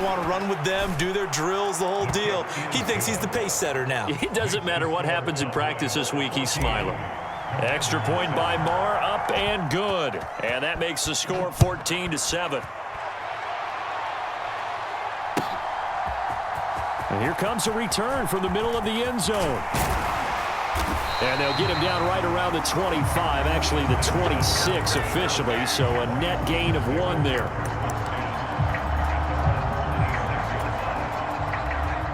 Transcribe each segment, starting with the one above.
want to run with them, do their drills, the whole deal. He thinks he's the pace setter now. It doesn't matter what happens in practice this week, he's smiling. Extra point by Marr, up and good. And that makes the score 14-7. And here comes a return from the middle of the end zone. And they'll get him down right around the 25, actually the 26 officially, so a net gain of 1 there.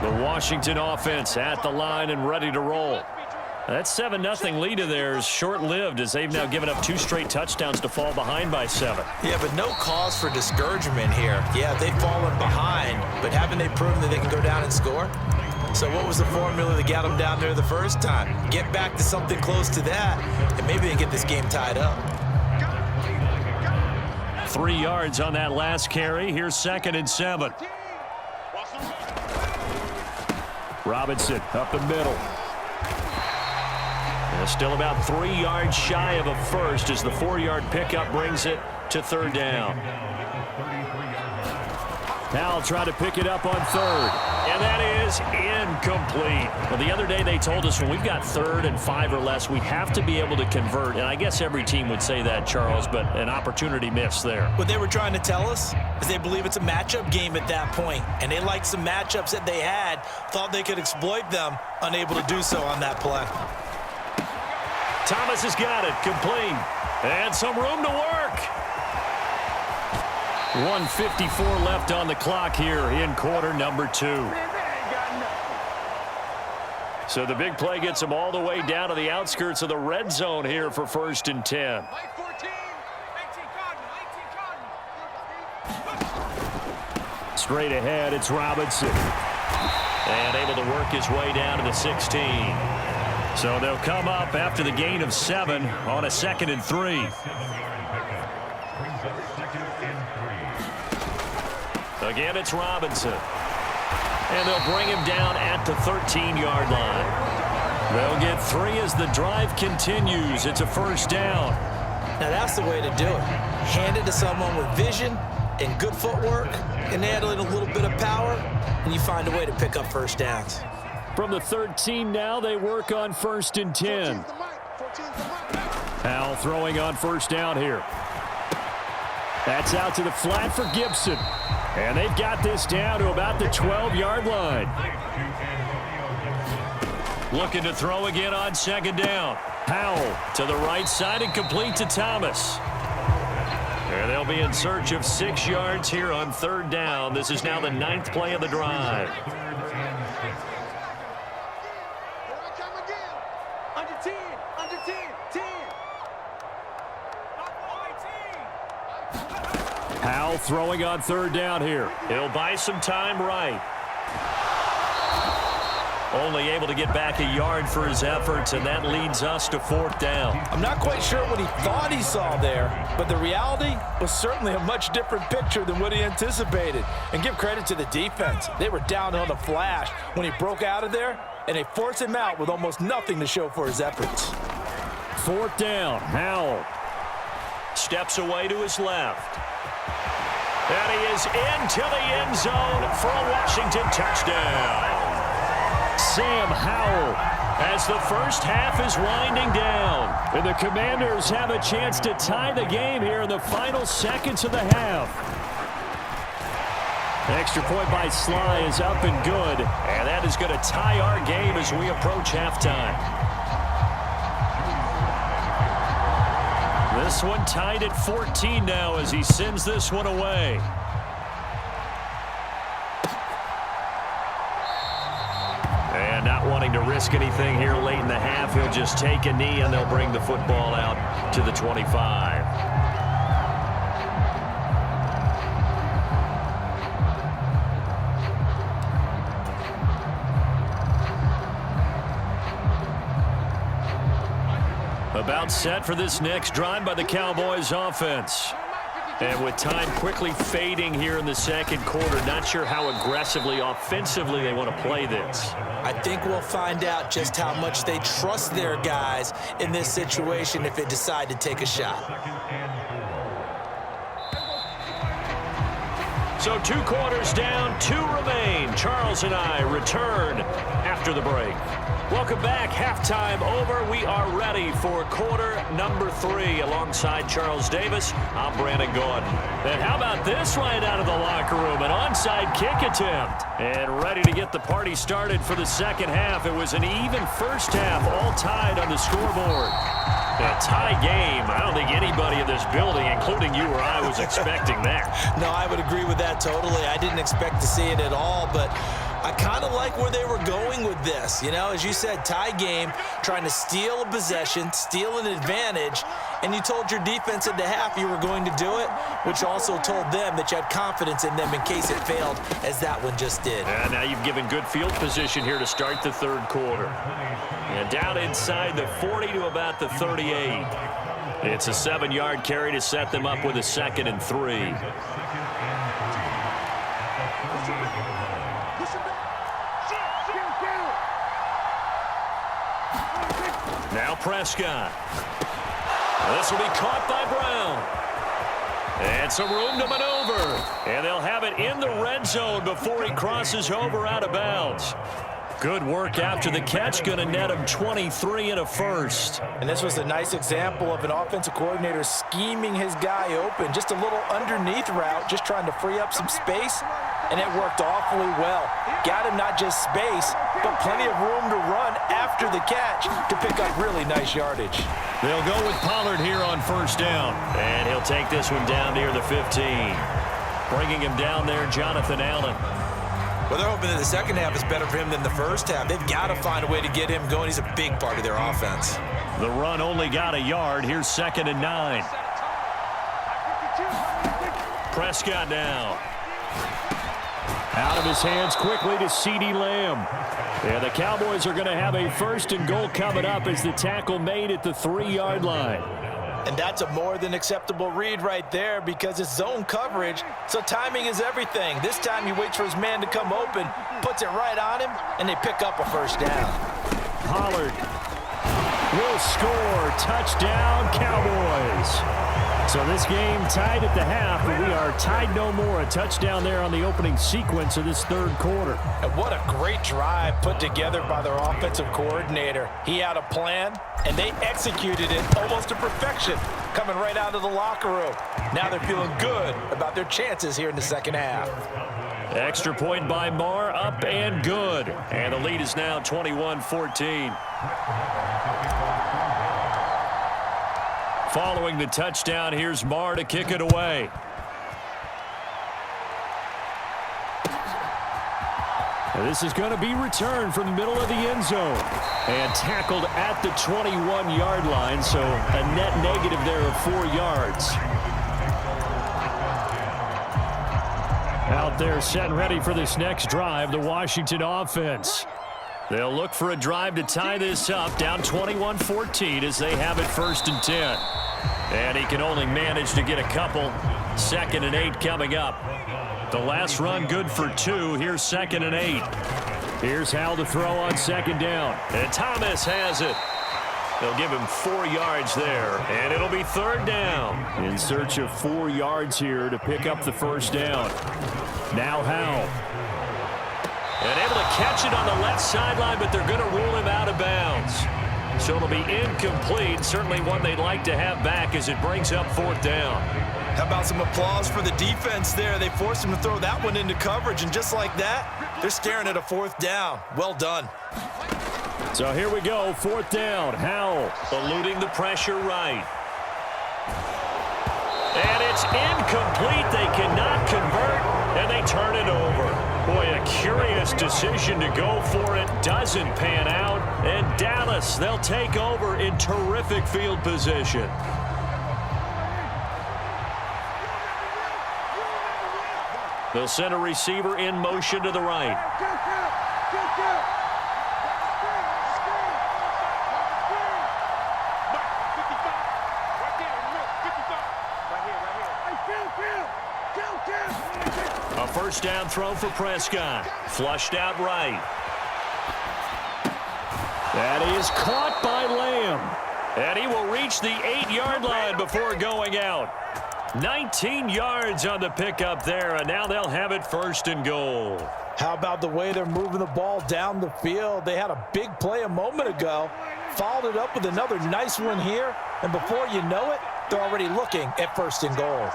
The Washington offense at the line and ready to roll. That 7-0 lead of theirs short-lived as they've now given up 2 straight touchdowns to fall behind by 7. Yeah, but no cause for discouragement here. Yeah, they've fallen behind, but haven't they proven that they can go down and score? So what was the formula that got them down there the first time? Get back to something close to that, and maybe they can get this game tied up. 3 yards on that last carry. Here's 2nd and 7. Robinson up the middle. And still about 3 yards shy of a first as the 4-yard pickup brings it to 3rd down. Powell trying to pick it up on 3rd. And that is incomplete. Well, the other day they told us when we've got 3rd and 5 or less, we have to be able to convert. And I guess every team would say that, Charles, but an opportunity missed there. What they were trying to tell us is they believe it's a matchup game at that point. And they liked some matchups that they had, thought they could exploit them, unable to do so on that play. Thomas has got it, complete. And some room to work. 1:54 left on the clock here in quarter number 2. So the big play gets them all the way down to the outskirts of the red zone here for 1st and 10. Straight ahead, it's Robinson. And able to work his way down to the 16. So they'll come up after the gain of 7 on a 2nd and 3. Again, it's Robinson. And they'll bring him down at the 13-yard line. They'll get 3 as the drive continues. It's a 1st down. Now that's the way to do it. Hand it to someone with vision and good footwork, and add in a little bit of power, and you find a way to pick up 1st downs. From the 13 now, they work on 1st and 10. Powell throwing on 1st down here. That's out to the flat for Gibson. And they've got this down to about the 12-yard line. Looking to throw again on 2nd down. Powell to the right side and complete to Thomas. And they'll be in search of 6 yards here on 3rd down. This is now the 9th play of the drive. Powell throwing on 3rd down here. He'll buy some time right. Only able to get back a yard for his efforts, and that leads us to 4th down. I'm not quite sure what he thought he saw there, but the reality was certainly a much different picture than what he anticipated. And give credit to the defense. They were down on the flash when he broke out of there, and they forced him out with almost nothing to show for his efforts. 4th down, Howell. Steps away to his left. And he is into the end zone for a Washington touchdown. Sam Howell as the first half is winding down. And the Commanders have a chance to tie the game here in the final seconds of the half. Extra point by Sly is up and good. And that is going to tie our game as we approach halftime. This one tied at 14 now as he sends this one away. And not wanting to risk anything here late in the half, he'll just take a knee and they'll bring the football out to the 25. About set for this next drive by the Cowboys offense. And with time quickly fading here in the 2nd quarter, not sure how aggressively, offensively they want to play this. I think we'll find out just how much they trust their guys in this situation if they decide to take a shot. So 2 quarters down, 2 remain. Charles and I return after the break. Welcome back. Halftime over. We are ready for quarter number 3. Alongside Charles Davis, I'm Brandon Gordon. And how about this right out of the locker room? An onside kick attempt. And ready to get the party started for the second half. It was an even first half, all tied on the scoreboard. A tie game. I don't think anybody in this building, including you or I, was expecting that. No, I would agree with that totally. I didn't expect to see it at all, but I kind of like where they were going with this. You know, as you said, tie game, trying to steal a possession, steal an advantage, and you told your defense at the half you were going to do it, which also told them that you had confidence in them in case it failed, as that one just did. And now you've given good field position here to start the third quarter. And down inside the 40 to about the 38. It's a 7-yard carry to set them up with a 2nd and 3. Now Prescott. This will be caught by Brown. And some room to maneuver. And they'll have it in the red zone before he crosses over out of bounds. Good work after the catch. Going to net him 23 and a first. And this was a nice example of an offensive coordinator scheming his guy open. Just a little underneath route, just trying to free up some space. And it worked awfully well. Got him not just space, but plenty of room to run after the catch to pick up really nice yardage. They'll go with Pollard here on first down. And he'll take this one down near the 15. Bringing him down there, Jonathan Allen. Well, they're hoping that the second half is better for him than the first half. They've got to find a way to get him going. He's a big part of their offense. The run only got a yard. Here's 2nd and 9. Prescott now. Out of his hands quickly to CeeDee Lamb. And the Cowboys are going to have a 1st and goal coming up as the tackle made at the 3-yard line. And that's a more than acceptable read right there because it's zone coverage, so timing is everything. This time he waits for his man to come open, puts it right on him, and they pick up a first down. Pollard will score. Touchdown, Cowboys. So this game tied at the half, but we are tied no more. A touchdown there on the opening sequence of this third quarter. And what a great drive put together by their offensive coordinator. He had a plan, and they executed it almost to perfection, coming right out of the locker room. Now they're feeling good about their chances here in the second half. Extra point by Marr, up and good. And the lead is now 21-14. Following the touchdown, here's Marr to kick it away. And this is going to be returned from the middle of the end zone. And tackled at the 21-yard line, so a net negative there of 4 yards. Out there set and ready for this next drive, the Washington offense. They'll look for a drive to tie this up, down 21-14 as they have it 1st and 10. And he can only manage to get a couple. 2nd and 8 coming up. The last run good for 2. Here's 2nd and 8. Here's Hal to throw on 2nd down. And Thomas has it. They'll give him 4 yards there. And it'll be 3rd down. In search of 4 yards here to pick up the first down. Now Hal. And able to catch it on the left sideline, but they're going to rule him out of bounds. So it'll be incomplete. Certainly one they'd like to have back as it brings up 4th down. How about some applause for the defense there? They forced him to throw that one into coverage, and just like that, they're staring at a 4th down. Well done. So here we go, 4th down. Howell eluding the pressure right. And it's incomplete. They cannot convert, and they turn it over. Boy, a curious decision to go for it. Doesn't pan out. And Dallas, they'll take over in terrific field position. They'll send a receiver in motion to the right. A first down throw for Prescott. Flushed out right. That is caught by Lamb. And he will reach the 8-yard line before going out. 19 yards on the pickup there, and now they'll have it 1st and goal. How about the way they're moving the ball down the field? They had a big play a moment ago, followed it up with another nice one here, and before you know it, they're already looking at 1st and goal.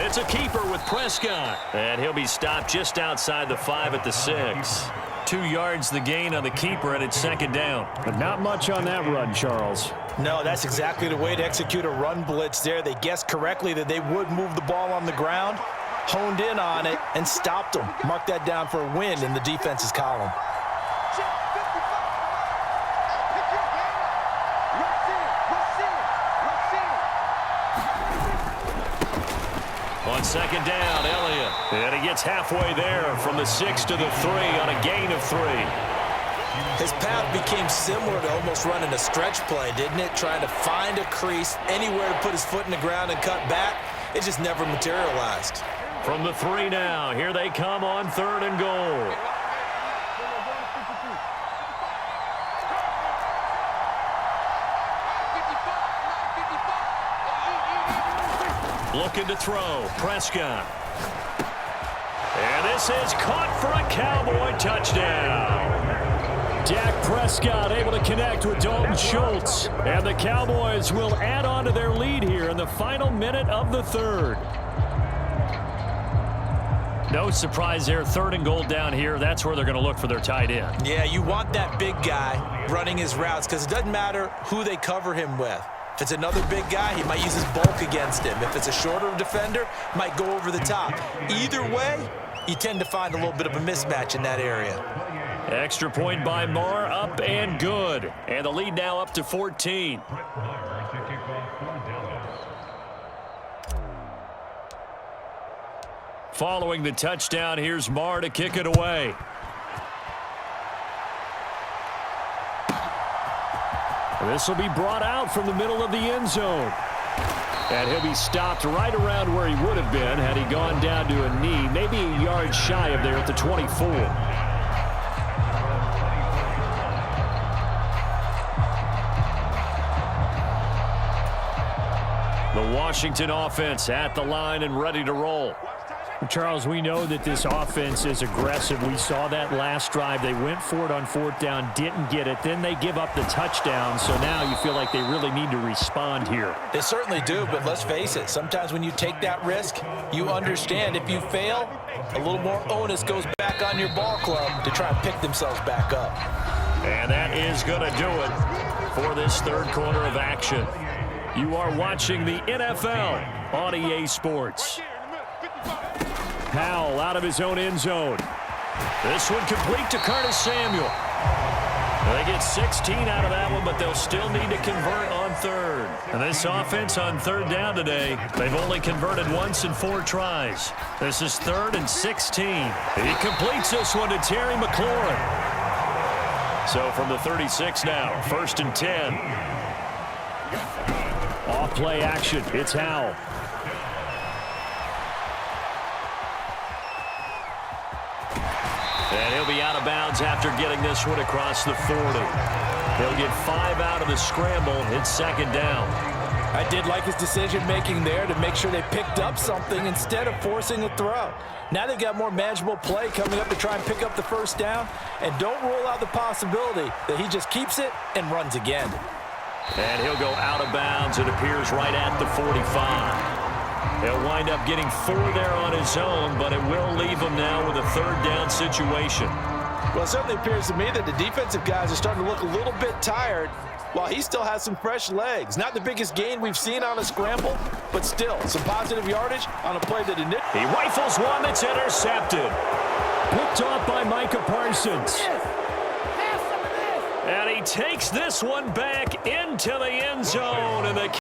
It's a keeper with Prescott, and he'll be stopped just outside the 5 at the 6. 2 yards the gain on the keeper, and it's 2nd down. But not much on that run, Charles. No, that's exactly the way to execute a run blitz there. They guessed correctly that they would move the ball on the ground, honed in on it, and stopped them. Mark that down for a win in the defense's column. On 2nd down, Elliott. And he gets halfway there from the 6 to the 3 on a gain of 3. His path became similar to almost running a stretch play, didn't it? Trying to find a crease, anywhere to put his foot in the ground and cut back. It just never materialized. From the 3 now, here they come on 3rd and goal. Looking to throw, Prescott. And this is caught for a Cowboy touchdown. Dak Prescott able to connect with Dalton Schultz. And the Cowboys will add on to their lead here in the final minute of the 3rd. No surprise there, 3rd and goal down here. That's where they're going to look for their tight end. Yeah, you want that big guy running his routes because it doesn't matter who they cover him with. If it's another big guy, he might use his bulk against him. If it's a shorter defender, might go over the top. Either way, you tend to find a little bit of a mismatch in that area. Extra point by Marr, up and good. And the lead now up to 14. Following the touchdown, here's Marr to kick it away. This will be brought out from the middle of the end zone. And he'll be stopped right around where he would have been had he gone down to a knee, maybe a yard shy of there at the 24. The Washington offense at the line and ready to roll. Charles, we know that this offense is aggressive. We saw that last drive. They went for it on 4th down, didn't get it. Then they give up the touchdown, so now you feel like they really need to respond here. They certainly do, but let's face it. Sometimes when you take that risk, you understand if you fail, a little more onus goes back on your ball club to try and pick themselves back up. And that is going to do it for this 3rd quarter of action. You are watching the NFL on EA Sports. Powell out of his own end zone. This one complete to Curtis Samuel. They get 16 out of that one, but they'll still need to convert on 3rd. And this offense on 3rd down today, they've only converted once in 4 tries. This is 3rd and 16. He completes this one to Terry McLaurin. So from the 36 now, 1st and 10. Off play action. It's Howell. And he'll be out of bounds after getting this one across the 40. He'll get 5 out of the scramble. It's 2nd down. I did like his decision-making there to make sure they picked up something instead of forcing a throw. Now they've got more manageable play coming up to try and pick up the 1st down. And don't rule out the possibility that he just keeps it and runs again. And he'll go out of bounds. It appears right at the 45. He'll wind up getting 4 there on his own, but it will leave him now with a 3rd down situation. Well, it certainly appears to me that the defensive guys are starting to look a little bit tired while he still has some fresh legs. Not the biggest gain we've seen on a scramble, but still some positive yardage on a play that he rifles one that's intercepted. Picked off by Micah Parsons. And he takes this one back into the end zone, and the